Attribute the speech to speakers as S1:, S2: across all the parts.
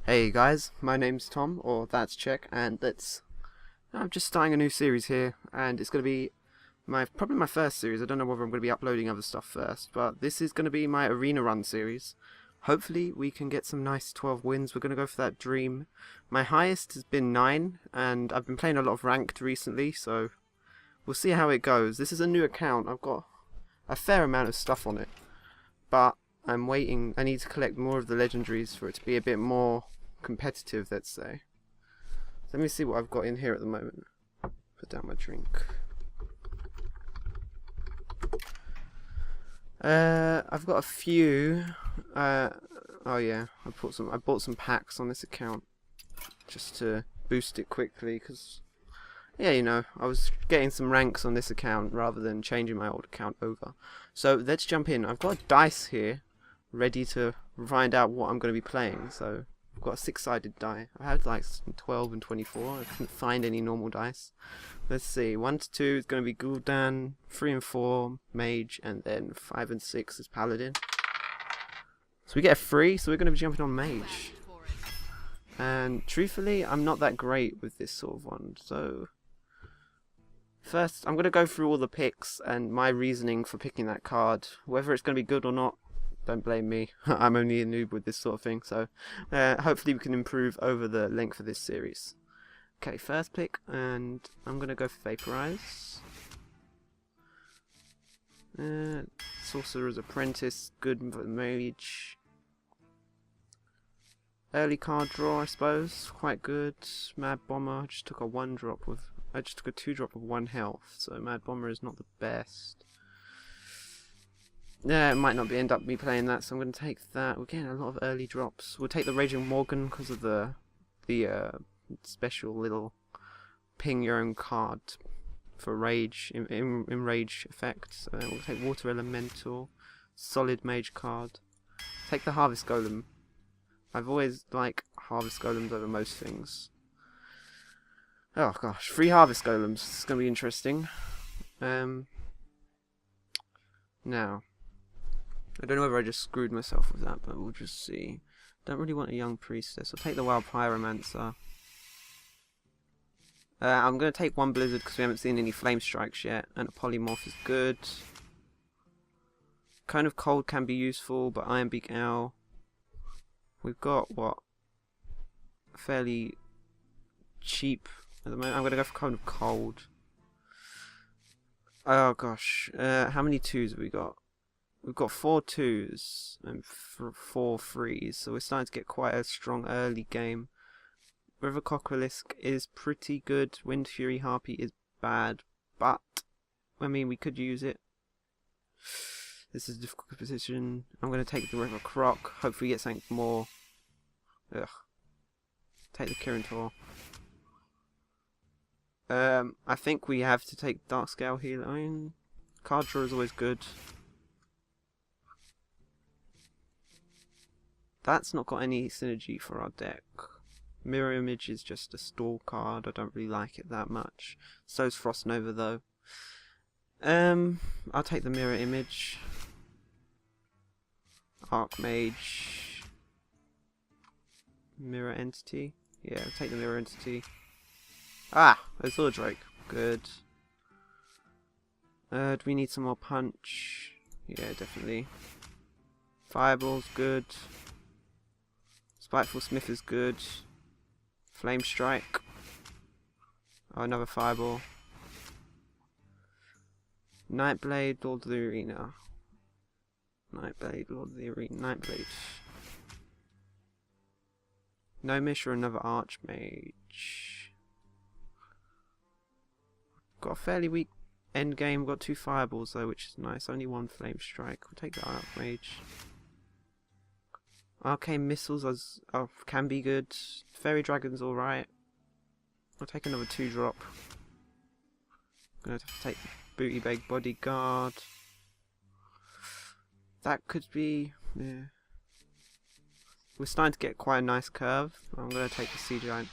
S1: Hey guys, my name's Tom, or that's Check, and I'm just starting a new series here, and it's going to be probably my first series. I don't know whether I'm going to be uploading other stuff first, but this is going to be my arena run series. Hopefully we can get some nice 12 wins. We're going to go for that dream. My highest has been 9, and I've been playing a lot of ranked recently, so we'll see how it goes. This is a new account. I've got a fair amount of stuff on it, but I'm waiting. I need to collect more of the legendaries for it to be a bit more competitive, let's say. So let me see what I've got in here at the moment. Put down my drink. I've got a few. Oh yeah, I bought some packs on this account just to boost it quickly, because yeah, you know, I was getting some ranks on this account rather than changing my old account over. So let's jump in. I've got dice here ready to find out what I'm going to be playing. So I've got a 6-sided die. I had like 12 and 24. I couldn't find any normal dice. Let's see. 1 to 2 is going to be Gul'dan. 3 and 4 Mage, and then 5 and 6 is Paladin. So we get a 3. So we're going to be jumping on Mage. And truthfully, I'm not that great with this sort of one. So first, I'm going to go through all the picks and my reasoning for picking that card. Whether it's going to be good or not, don't blame me. I'm only a noob with this sort of thing, so hopefully we can improve over the length of this series. Okay, first pick, and I'm going to go for Vaporize. Sorcerer's Apprentice, good for the Mage. Early card draw, I suppose, quite good. Mad Bomber, I just took a 2-drop of 1 health, so Mad Bomber is not the best. Yeah, it might not end up me playing that, so I'm going to take that. We're getting a lot of early drops. We'll take the Raging Morgan because of the special little ping your own card for rage in rage effects. We'll take Water Elemental, solid Mage card. Take the Harvest Golem. I've always liked Harvest Golems over most things. Oh gosh, 3 Harvest Golems. This is going to be interesting. Now, I don't know whether I just screwed myself with that, but we'll just see. Don't really want a young priestess. I'll take the wild pyromancer. I'm going to take 1 blizzard because we haven't seen any flame strikes yet, and a polymorph is good. Cone of cold can be useful, but Ironbeak Owl. We've got what? Fairly cheap at the moment. I'm going to go for Cone of cold. Oh gosh, how many 2s have we got? We've got 4 2s and 4 3s, so we're starting to get quite a strong early game. River Coquelisk is pretty good. Wind Fury Harpy is bad, but I mean, we could use it. This is a difficult position. I'm going to take the River Croc. Hopefully get something more. Ugh. Take the Kirin Tor. I think we have to take Darkscale Healer. I mean, card draw is always good. That's not got any synergy for our deck. Mirror Image is just a stall card. I don't really like it that much. So's Frost Nova though. I'll take the Mirror Image. Archmage. Mirror Entity. Yeah, I'll take the Mirror Entity. Ah! Azure Drake. Good. Do we need some more punch? Yeah, definitely. Fireball's good. Spiteful Smith is good. Flame Strike. Oh, another Fireball. Nightblade, Lord of the Arena. Nightblade, Lord of the Arena. Nightblade. Gnomish or another Archmage. Got a fairly weak end game. Got 2 Fireballs though, which is nice. Only 1 Flame Strike. We'll take the Archmage. Arcane Missiles can be good. Fairy Dragon's alright. I'll take another 2-drop. I'm going to have to take Booty Bag Bodyguard. That could be. Yeah. We're starting to get quite a nice curve. I'm going to take the Sea Giant.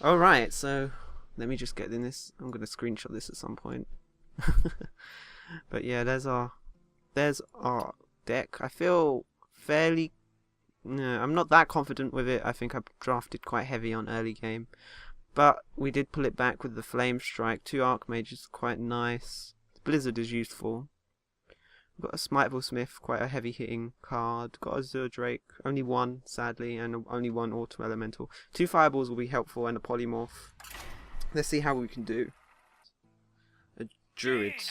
S1: Alright, so let me just get in this. I'm going to screenshot this at some point. But yeah, there's our deck. I feel fairly No, I'm not that confident with it. I think I drafted quite heavy on early game. But we did pull it back with the Flame Strike. 2 Archmages, quite nice. Blizzard is useful. We've got a Smiteable Smith, quite a heavy hitting card. Got a Azure Drake, only 1 sadly, and only 1 Auto Elemental. 2 Fireballs will be helpful and a Polymorph. Let's see how we can do. A Druids.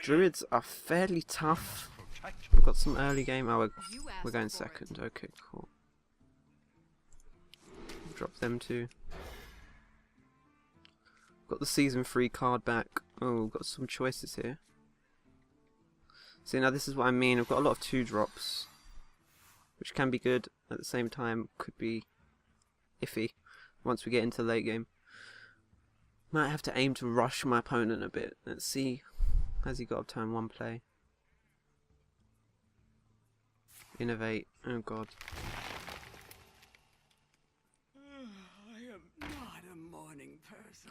S1: Druids are fairly tough. We've got some early game. Oh, we're going second. Okay, cool. Drop them too. Got the season 3 card back. Oh, got some choices here. See, now this is what I mean. I've got a lot of 2-drops, which can be good. At the same time, could be iffy once we get into late game. Might have to aim to rush my opponent a bit. Let's see. Has he got a turn 1 play? Innovate. Oh god.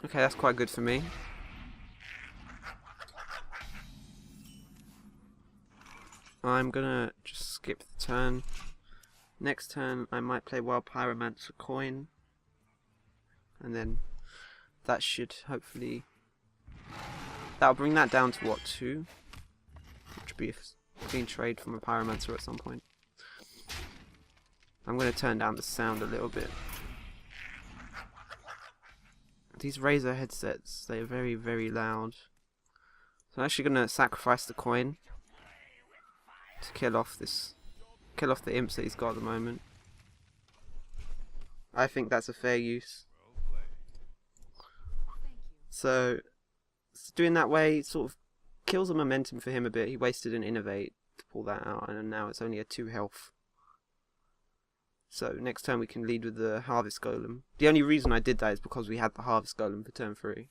S1: Okay, that's quite good for me. I'm gonna just skip the turn. Next turn I might play Wild Pyromancer coin. And then that should hopefully... That'll bring that down to what, 2? Which would be a clean trade from a Pyromancer at some point. I'm gonna turn down the sound a little bit. These Razer headsets, they're very, very loud. So I'm actually gonna sacrifice the coin to kill off the imps that he's got at the moment. I think that's a fair use. So doing that way sort of kills the momentum for him a bit. He wasted an Innovate to pull that out, and now it's only a 2 health. So next turn we can lead with the Harvest Golem. The only reason I did that is because we had the Harvest Golem for turn 3.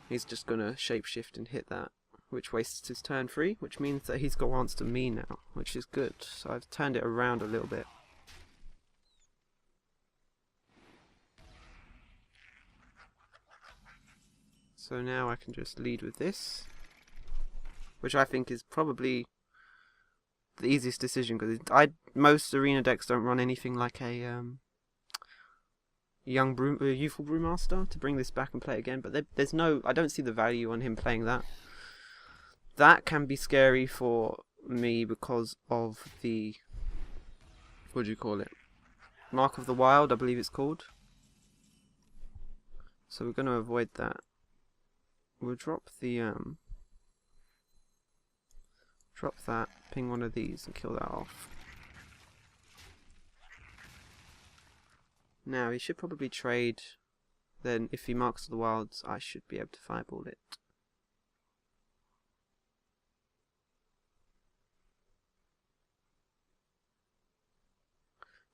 S1: He's just gonna shapeshift and hit that, which wastes his turn 3, which means that he's got answer to me now, which is good. So I've turned it around a little bit. So now I can just lead with this, which I think is probably the easiest decision, because most arena decks don't run anything like a youthful brewmaster to bring this back and play it again. But there's no, I don't see the value on him playing that. That can be scary for me because of the, what do you call it? Mark of the Wild, I believe it's called. So we're going to avoid that. We'll drop the drop that, ping one of these and kill that off. Now he should probably trade, then if he marks the wilds I should be able to fireball it.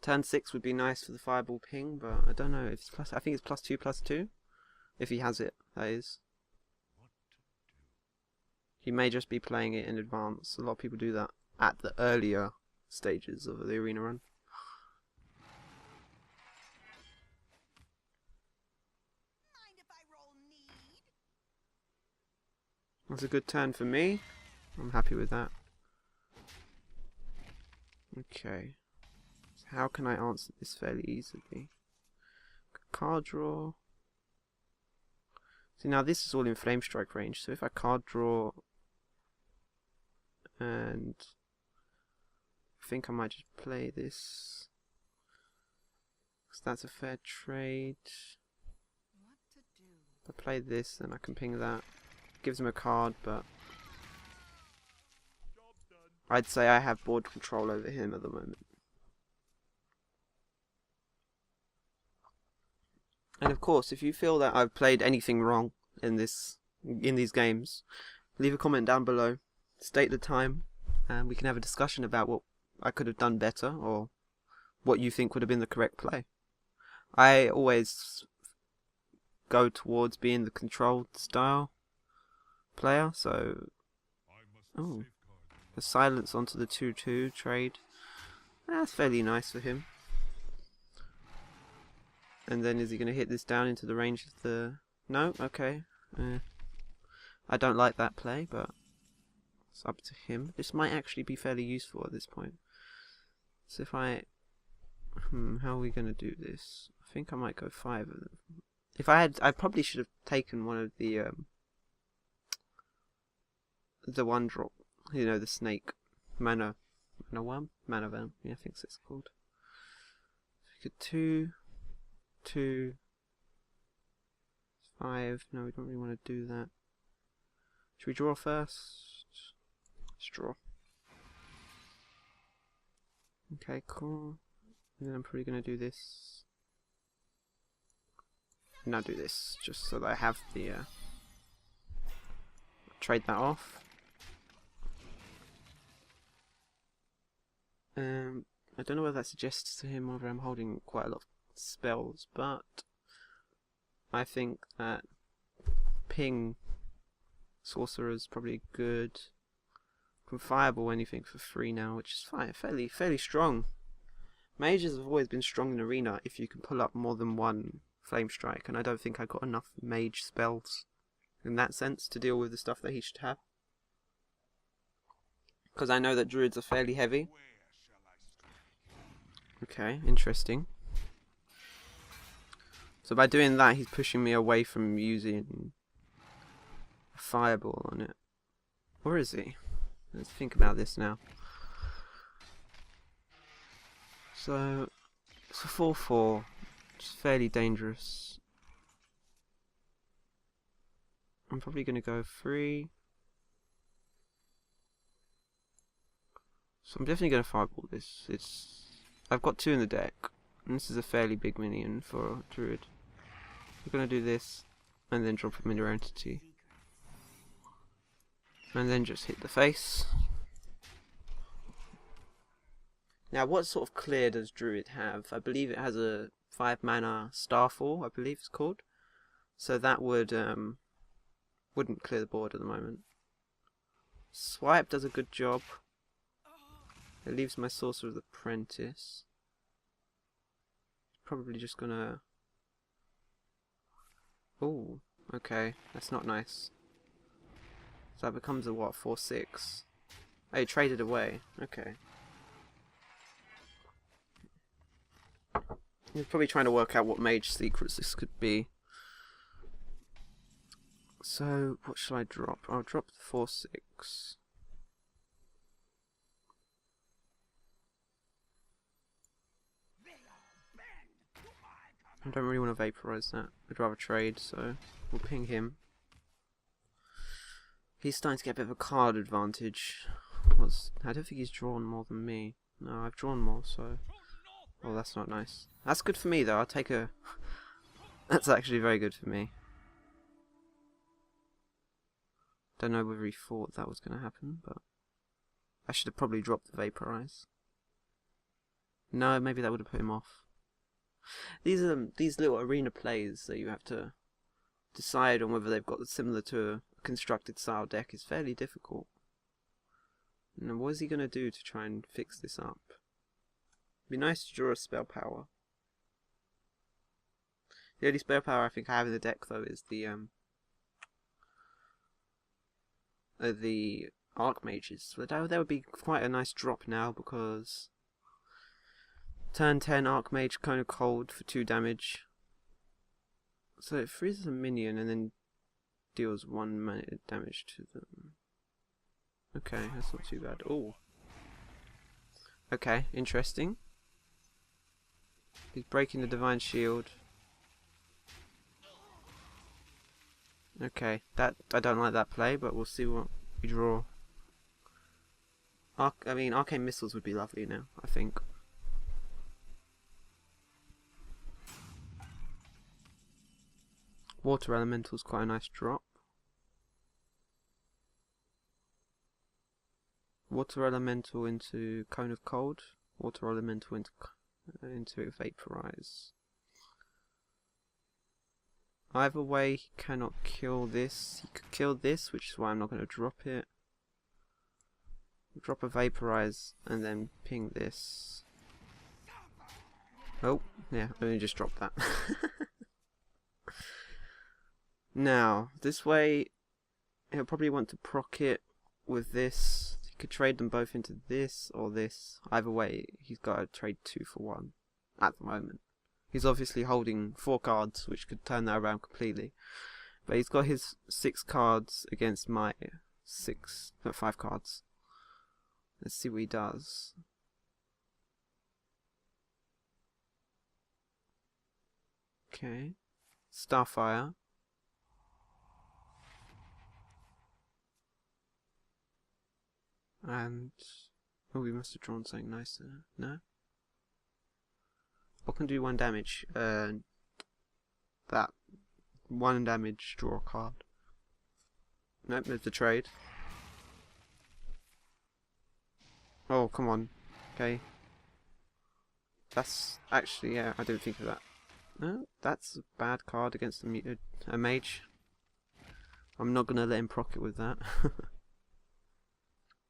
S1: Turn 6 would be nice for the fireball ping, but I don't know if it's plus, I think it's +2/+2. If he has it, that is. He may just be playing it in advance. A lot of people do that at the earlier stages of the arena run. That's a good turn for me. I'm happy with that. Okay. So how can I answer this fairly easily? Card draw. See, now this is all in Flame Strike range, so if I card draw, and I think I might just play this, because that's a fair trade. If I play this, then I can ping that. Gives him a card, but I'd say I have board control over him at the moment. And of course, if you feel that I've played anything wrong in these games, leave a comment down below, state the time, and we can have a discussion about what I could have done better or what you think would have been the correct play. I always go towards being the controlled style player, so the silence onto the 2/2 trade. That's fairly nice for him. And then is he going to hit this down into the range of the... No? Okay. I don't like that play, but it's up to him. This might actually be fairly useful at this point. So if I... how are we going to do this? I think I might go 5 of them. If I had... I probably should have taken one of the one drop. You know, the snake. Mana worm? Mana venom. Yeah, I think it's called. So we could 2, 2, 5. No, we don't really want to do that. Should we draw first? Let's draw. Okay, cool. And then I'm probably going to do this. Now do this, just so that I have the... trade that off. I don't know whether that suggests to him whether I'm holding quite a lot of spells, but I think that ping sorcerer is probably good. Can fireball anything for free now, which is fine, fairly strong. Mages have always been strong in arena if you can pull up more than one flame strike, and I don't think I got enough mage spells in that sense to deal with the stuff that he should have. Because I know that druids are fairly heavy. Okay, interesting. So by doing that, he's pushing me away from using a fireball on it. Or is he? Let's think about this now. So, it's a 4/4. It's fairly dangerous. I'm probably going to go 3. So I'm definitely going to fireball this. I've got 2 in the deck, and this is a fairly big minion for a druid. We're going to do this, and then drop a mineral entity. And then just hit the face. Now, what sort of clear does druid have? I believe it has a 5 mana Starfall, I believe it's called. So that wouldn't clear the board at the moment. Swipe does a good job. It leaves my Sorcerer's Apprentice. Probably just gonna... Oh, okay, that's not nice. So that becomes a what, 4/6? Oh, he traded away. Okay. He's probably trying to work out what mage secrets this could be. So, what shall I drop? I'll drop the 4/6. I don't really want to vaporize that. I'd rather trade, so we'll ping him. He's starting to get a bit of a card advantage. I don't think he's drawn more than me. No, I've drawn more, so... Oh, that's not nice. That's good for me, though. I'll take a... That's actually very good for me. Don't know whether he thought that was going to happen, but... I should have probably dropped the vaporize. No, maybe that would have put him off. These are these little arena plays that you have to decide on whether they've got similar to a constructed style deck is fairly difficult. Now, what is he going to do to try and fix this up? It'd be nice to draw a spell power. The only spell power I think I have in the deck though is the Archmages. So that would be quite a nice drop now because turn 10 Archmage kind of cold for 2 damage. So it freezes a minion and then deals 1 damage to them. Okay, that's not too bad. Oh. Okay, interesting. He's breaking the Divine Shield. Okay, I don't like that play, but we'll see what we draw. Arcane Missiles would be lovely now, I think. Water Elemental's quite a nice drop. Water Elemental into Cone of Cold. Water Elemental into Vaporize. Either way, he cannot kill this. He could kill this, which is why I'm not going to drop it. Drop a Vaporize and then ping this. Oh, yeah, I only just dropped that. Now, this way, he'll probably want to proc it with this to He could trade them both into this or this. Either way, he's got to trade 2 for 1 at the moment. He's obviously holding 4 cards, which could turn that around completely. But he's got his 6 cards against my 5 cards. Let's see what he does. Okay. Starfire. And... oh, we must have drawn something nicer. No? What can do 1 damage? That. 1 damage, draw a card. Nope, there's the trade. Oh, come on. Okay. That's actually, yeah, I didn't think of that. No, that's a bad card against a mage. I'm not going to let him proc it with that.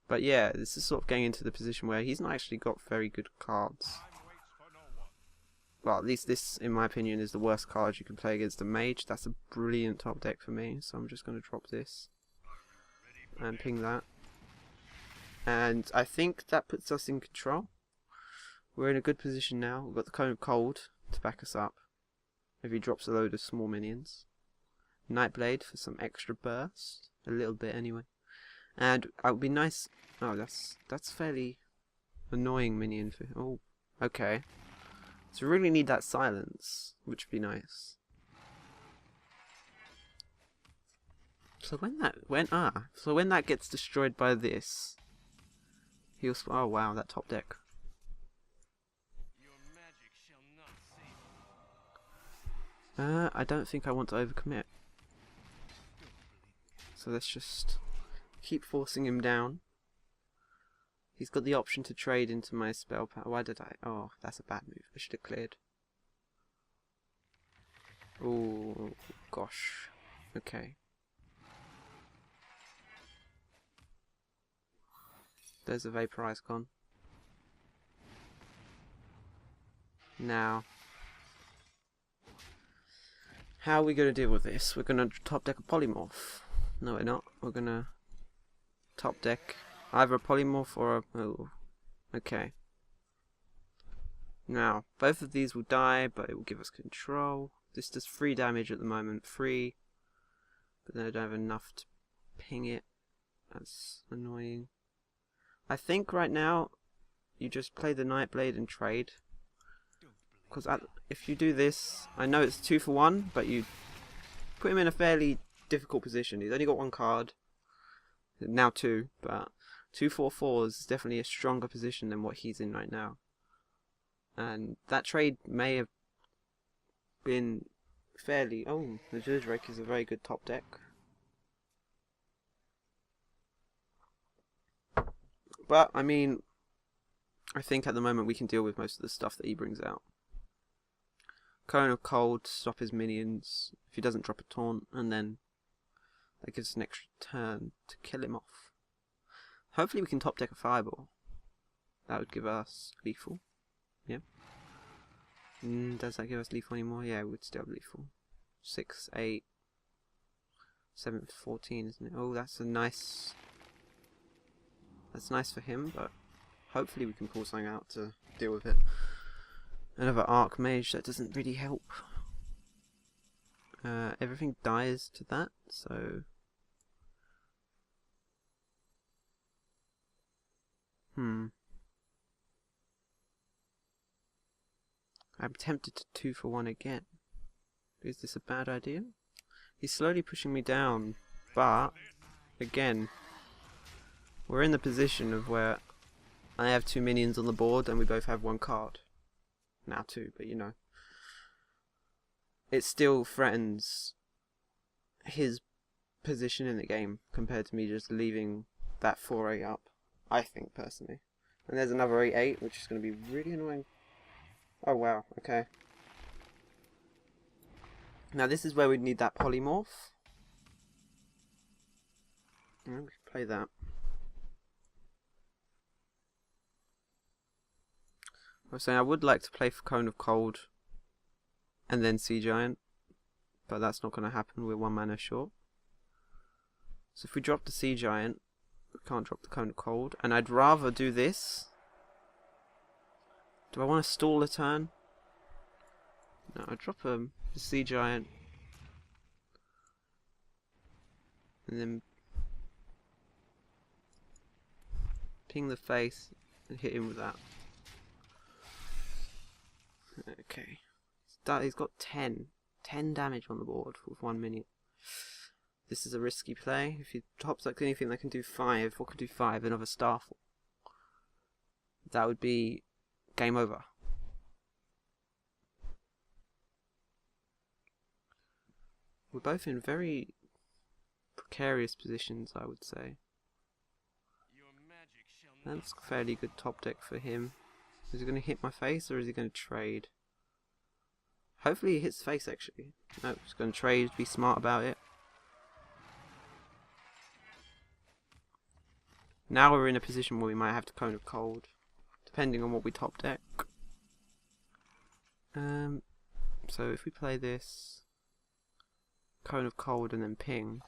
S1: But yeah, this is sort of getting into the position where he's not actually got very good cards. Well, at least this, in my opinion, is the worst card you can play against a mage. That's a brilliant top deck for me, so I'm just going to drop this. And ping that. And I think that puts us in control. We're in a good position now. We've got the Cone of Cold to back us up. If he drops a load of small minions. Nightblade for some extra burst. A little bit anyway. And it would be nice... oh, that's fairly annoying minion for... oh, okay. So we really need that silence, which would be nice. So when that gets destroyed by this, he'll... oh wow, that top deck. I don't think I want to overcommit. So let's just keep forcing him down. He's got the option to trade into my spell power. Why did I? Oh, that's a bad move. I should have cleared. Oh, gosh. Okay. There's a Vaporize gone. Now, how are we going to deal with this? We're going to top deck a Polymorph. No, we're not. We're going to top deck either a Polymorph or a... oh, okay. Now, both of these will die, but it will give us control. This does 3 damage at the moment. 3. But then I don't have enough to ping it. That's annoying. I think right now, you just play the Nightblade and trade. Because if you do this, I know it's 2 for 1, but you put him in a fairly difficult position. He's only got 1 card. Now 2, but 2/4/4 is definitely a stronger position than what he's in right now. And that trade may have been fairly... oh, the Judge Rake is a very good top deck. But, I mean, I think at the moment we can deal with most of the stuff that he brings out. Cone of Cold to stop his minions if he doesn't drop a taunt, and then that gives us an extra turn to kill him off. Hopefully we can top deck a Fireball. That would give us lethal. Yeah. Does that give us lethal anymore? Yeah, it would still have lethal. 6, 8, 7, 14, isn't it? Oh, that's a nice... that's nice for him, but hopefully we can pull something out to deal with it. Another Arc Mage, that doesn't really help. Everything dies to that, so... I'm tempted to 2 for 1 again. Is this a bad idea? He's slowly pushing me down, but again, we're in the position of where I have 2 minions on the board and we both have 1 card. Now 2, but you know. It still threatens his position in the game compared to me just leaving that 4-8 up, I think, personally. And there's another 8-8, which is going to be really annoying. Oh wow, okay. Now this is where we'd need that Polymorph. We can play that. I was saying I would like to play for Cone of Cold and then Sea Giant, but that's not going to happen. We're 1 mana short. So if we drop the Sea Giant, Can't drop the Cone of Cold. And I'd rather do this. Do I want to stall a turn? No, I'd drop the Sea Giant. And then ping the face and hit him with that. Okay. He's got 10 damage on the board with 1 minute. This is a risky play. If he tops like anything that can do 5, what could do 5? Another Starfall. That would be game over. We're both in very precarious positions, I would say. That's a fairly good top deck for him. Is he going to hit my face or is he going to trade? Hopefully he hits face actually. No, he's going to trade, be smart about it. Now we're in a position where we might have to Cone of Cold, depending on what we top deck. So if we play this, Cone of Cold and then ping.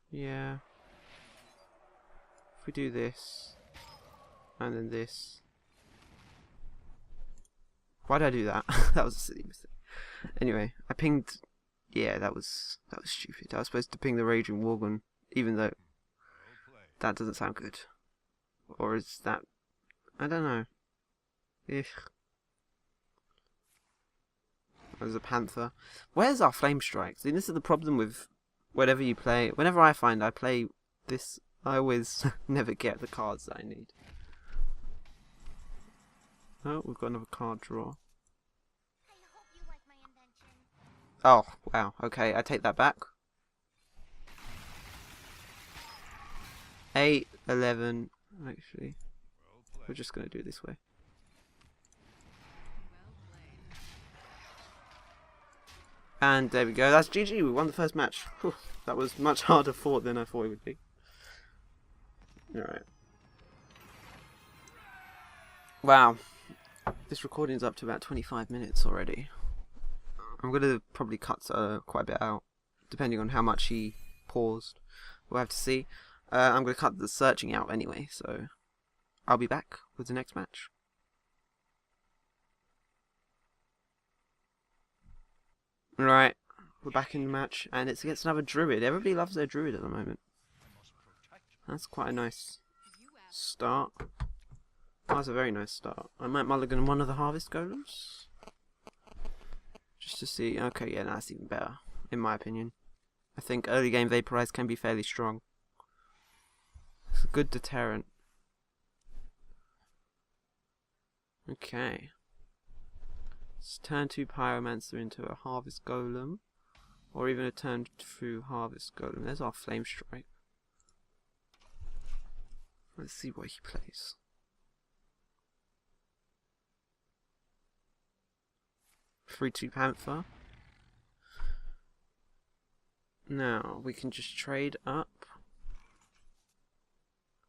S1: Yeah. If we do this, and then this. Why did I do that? That was a silly mistake. Anyway, I pinged. Yeah, that was stupid. I was supposed to ping the Raging Worgen, even though that doesn't sound good. Or is that? I don't know. Ugh. There's a Panther. Where's our Flame Strike? See, this is the problem with whatever you play. Whenever I find I play this, I always never get the cards that I need. Oh, we've got another card draw. Oh, wow. Okay, I take that back. 8, 11. Actually, we're just going to do it this way. And there we go. That's GG. We won the first match. Whew, that was much harder fought than I thought it would be. Alright. Wow. This recording's up to about 25 minutes already. I'm going to probably cut quite a bit out, depending on how much he paused. We'll have to see. I'm going to cut the searching out anyway, so I'll be back with the next match. Right, we're back in the match, and it's against another Druid. Everybody loves their Druid at the moment. That's quite a nice start. That's a very nice start. I might mulligan one of the Harvest Golems. Just to see. Okay, yeah, that's even better, in my opinion. I think early game Vaporize can be fairly strong. It's a good deterrent. Okay. Let's turn 2 Pyromancer into a Harvest Golem. Or even a turn 2 Harvest Golem. There's our Flame Strike. Let's see what he plays. 3-2 Panther. Now, we can just trade up.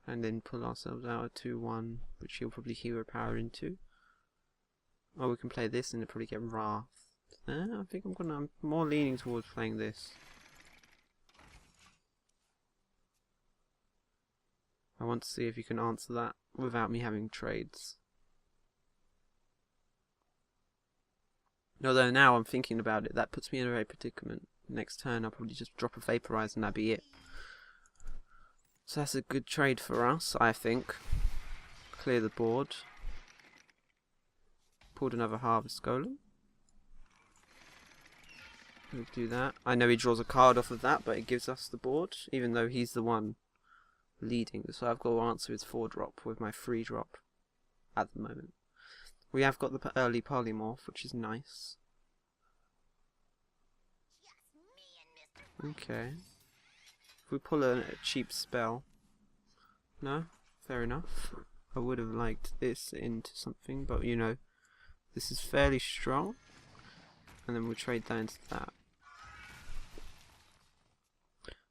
S1: And then pull ourselves out a 2-1, which he'll probably hero power into. Or we can play this and it'll probably get Wrath. I think I'm more leaning towards playing this. I want to see if you can answer that without me having trades. Although now I'm thinking about it, that puts me in a very predicament. Next turn I'll probably just drop a Vaporize and that'll be it. So that's a good trade for us, I think. Clear the board. Pulled another Harvest Golem. We'll do that. I know he draws a card off of that, but it gives us the board, even though he's the one leading. So I've got to answer his 4-drop with my 3-drop at the moment. We have got the early Polymorph, which is nice. Okay. If we pull a cheap spell. No? Fair enough. I would have liked this into something, but you know, this is fairly strong. And then we'll trade that into that.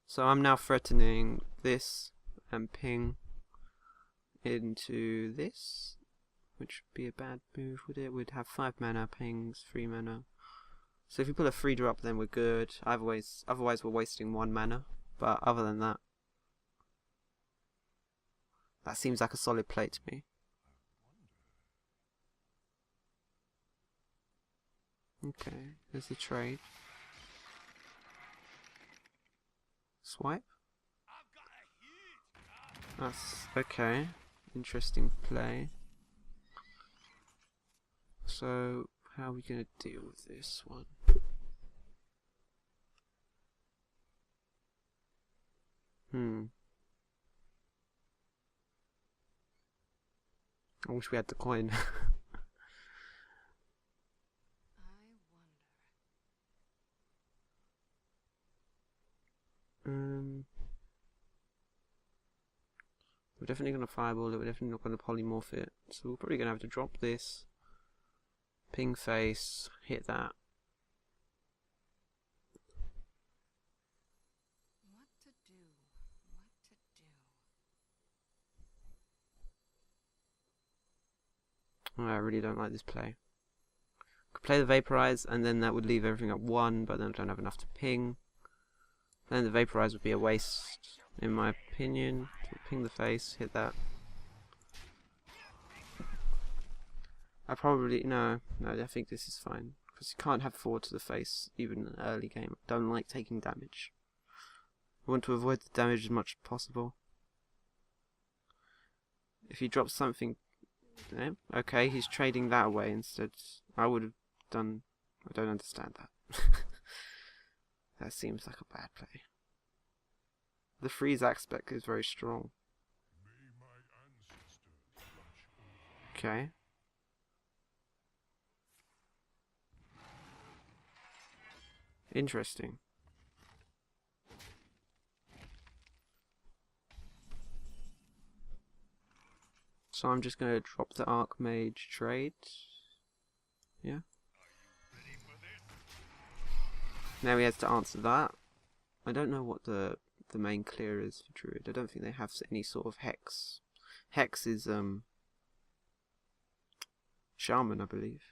S1: So I'm now threatening this and ping into this, which would be a bad move, would it? We'd have 5 mana, pings, 3 mana. So if we pull a 3-drop, then we're good. Otherwise we're wasting 1 mana. But other than that, That seems like a solid play to me. Okay, there's the trade. Swipe? That's okay. Interesting play. So, how are we going to deal with this one? I wish we had the coin. We're definitely going to fireball it, we're definitely not going to polymorph it. So we're probably going to have to drop this. Ping face, hit that.
S2: What to do?
S1: I really don't like this play. Could play the Vaporize, and then that would leave everything at 1, but then I don't have enough to ping. Then the Vaporize would be a waste, in my opinion. So ping the face, hit that. I probably, no, I think this is fine. Because you can't have 4 to the face, even in an early game. I don't like taking damage. I want to avoid the damage as much as possible. If he drops something... okay, he's trading that away instead. I would have done... I don't understand that. That seems like a bad play. The freeze aspect is very strong. Okay. Interesting. So I'm just going to drop the Archmage trade. Yeah. Now he has to answer that. I don't know what the main clear is for Druid. I don't think they have any sort of hex. Hex is Shaman, I believe.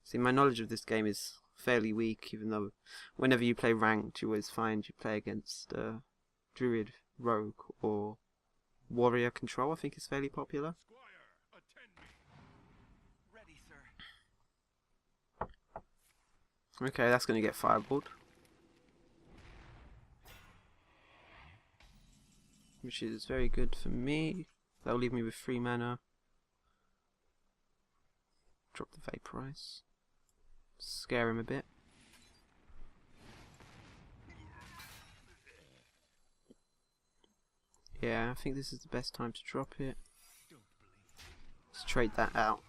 S1: See, my knowledge of this game is fairly weak, even though whenever you play ranked, you always find you play against Druid, Rogue, or Warrior Control. I think is fairly popular.
S2: Ready, sir.
S1: Okay, that's going to get fireballed. Which is very good for me. That'll leave me with 3 mana. Drop the Vaporize. Scare him a bit. Yeah, I think this is the best time to drop it. Let's trade that out.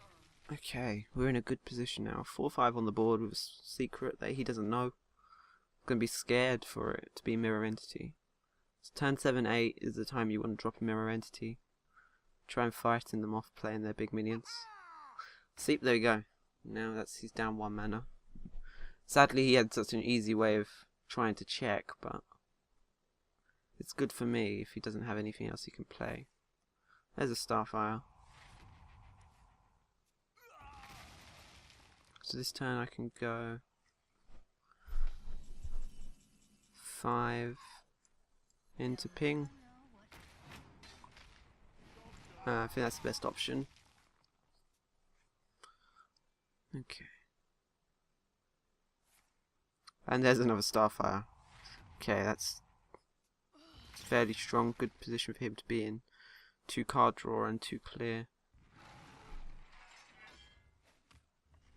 S1: Okay, we're in a good position now. 4-5 on the board with a secret that he doesn't know. Gonna be scared for it to be Mirror Entity. So turn 7-8 is the time you want to drop a Mirror Entity. Try and frighten them off playing their big minions. See, there we go. Now he's down 1 mana. Sadly, he had such an easy way of trying to check, but it's good for me if he doesn't have anything else he can play. There's a Starfire. So this turn I can go 5 into ping. I think that's the best option. Okay. And there's another Starfire. Okay, that's fairly strong, good position for him to be in. 2 card draw and 2 clear.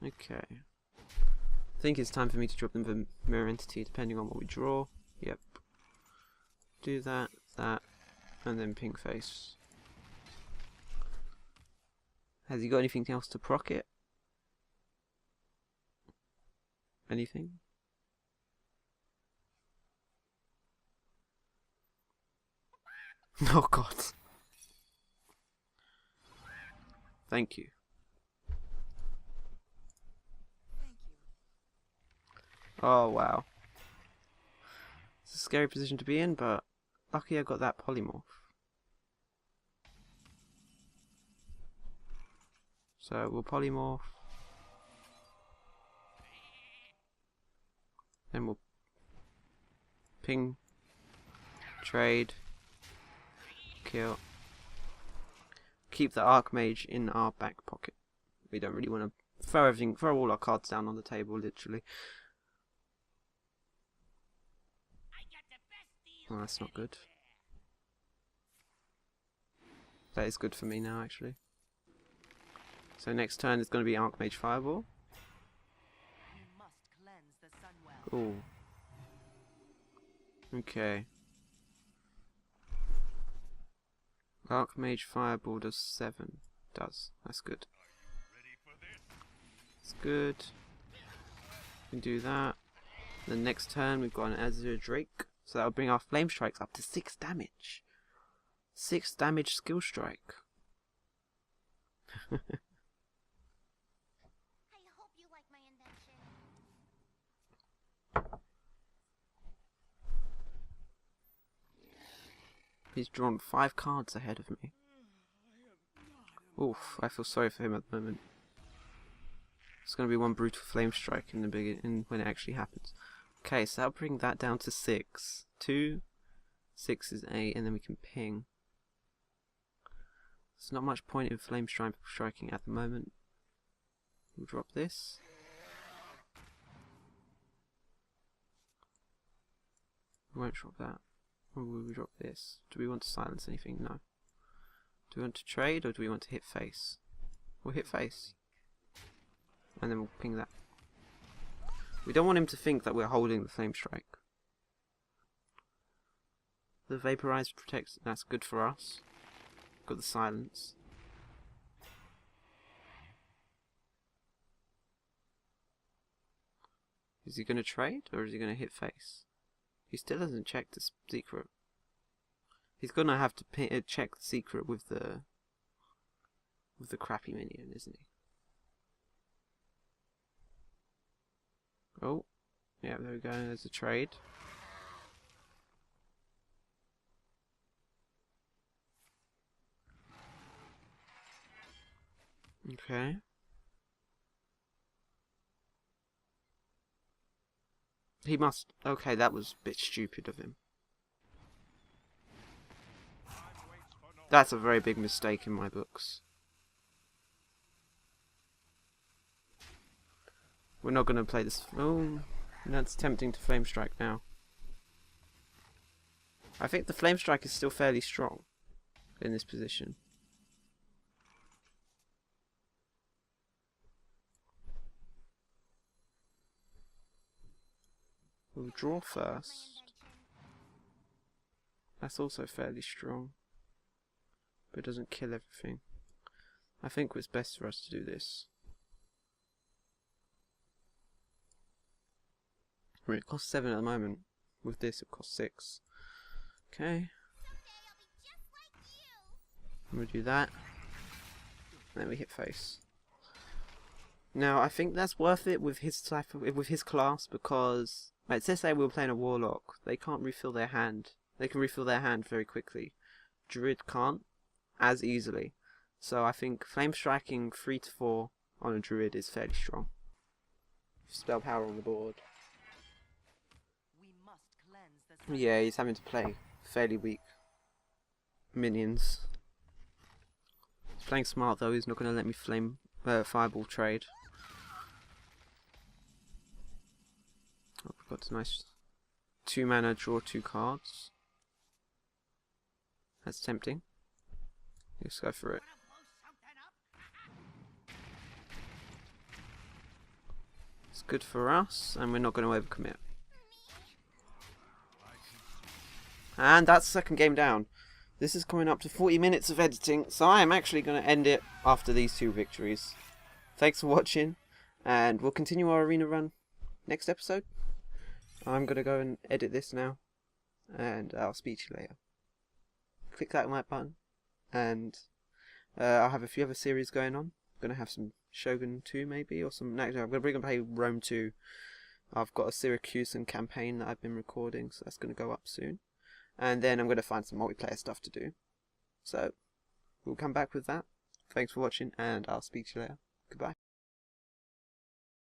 S1: Okay. I think it's time for me to drop them the Mirror Entity depending on what we draw. Yep. Do that, and then ping face. Has he got anything else to proc it? Anything? Oh god. Thank you. Oh wow. It's a scary position to be in, but lucky I got that polymorph. So we'll polymorph. Then we'll ping, trade, kill. keep the Archmage in our back pocket. We don't really want to throw all our cards down on the table, literally. Oh, that's not good. That is good for me now, actually. So next turn is going to be Archmage Fireball. Ooh. Okay. Archmage Fireball does 7. That's good. It's good. We can do that. The next turn we've got an Azure Drake. So that'll bring our Flame Strikes up to 6 damage. 6 damage skill strike.
S3: I hope you like my invention.
S1: He's drawn 5 cards ahead of me. Oof, I feel sorry for him at the moment. It's going to be one brutal flame strike in the beginning when it actually happens. Okay, so that'll bring that down to 6. 2, 6 is 8, and then we can ping. There's not much point in flame striking at the moment. We'll drop this. We won't drop that. Or will we drop this? Do we want to silence anything? No. Do we want to trade or do we want to hit face? We'll hit face. And then we'll ping that. We don't want him to think that we're holding the flame strike. The vaporize protects, that's good for us. Got the silence. Is he going to trade or is he going to hit face? He still hasn't checked the secret. He's going to have to check the secret with the crappy minion, isn't he? Oh, yeah, there we go. There's a trade. Okay. He must... Okay, that was a bit stupid of him. That's a very big mistake in my books. We're not going to play this... Oh, that's tempting to Flame Strike now. I think the Flame Strike is still fairly strong in this position. We'll draw first. That's also fairly strong. But it doesn't kill everything. I think it's best for us to do this. I mean, it costs 7 at the moment. With this it costs 6. Okay. I'm gonna do that. Then we hit face. Now I think that's worth it with his type of, with his class, because let's say we were playing a warlock, they can't refill their hand. They can refill their hand very quickly. Druid can't as easily. So I think flame striking 3 to 4 on a druid is fairly strong. Spell power on the board. Yeah, he's having to play fairly weak minions. He's playing smart though, he's not going to let me fireball trade. Oh, we've got a nice 2 mana, draw 2 cards. That's tempting. Let's go for it. It's good for us, and we're not going to overcommit. And that's the second game down. This is coming up to 40 minutes of editing, so I am actually going to end it after these 2 victories. Thanks for watching, and we'll continue our arena run next episode. I'm going to go and edit this now, and I'll speak to you later. Click that like button, and I'll have a few other series going on. I'm going to have some Shogun 2 maybe, or some... No, I'm going to bring and play Rome 2. I've got a Syracusan campaign that I've been recording, so that's going to go up soon. And then I'm going to find some multiplayer stuff to do. So, we'll come back with that. Thanks for watching, and I'll speak to you later. Goodbye.